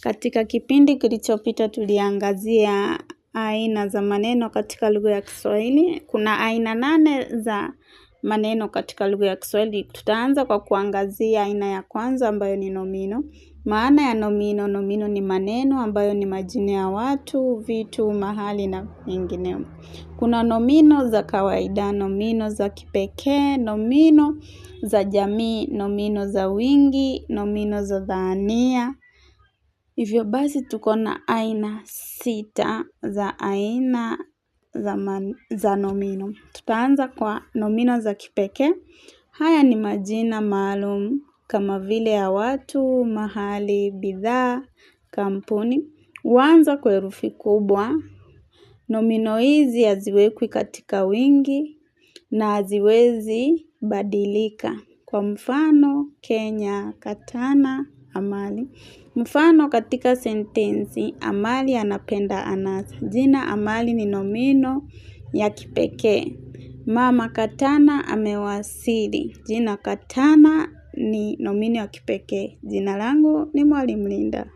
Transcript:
Katika kipindi kilichopita tuliangazia aina za maneno katika lugha ya Kiswahili. Kuna aina 8 za maneno katika lugha ya Kiswahili. Tutaanza kwa kuangazia aina ya kwanza ambayo ni nomino. Maana ya nomino, nomino ni maneno ambayo ni majina ya watu, vitu, mahali na mengineo. Kuna nomino za kawaida, nomino za kipekee, nomino za jamii, nomino za wingi, nomino za dhania. Hivyo basi tuko na aina 6 za aina za nomino. Tutaanza kwa nomino za kipekee. Haya ni majina maalum kama vile ya watu, mahali, bidhaa, kampuni. Huanza kwa herufi kubwa. Nomino hizi haziwekwi katika wingi na haziwezi badilika. Kwa mfano, Kenya, Katana, Amali. Mfano katika sentensi, Amali anapenda anasa. Jina Amali ni nomino ya kipekee. Mama Katana amewasili. Jina Katana ni nomino ya kipekee. Jina langu ni Mwalimu Linda.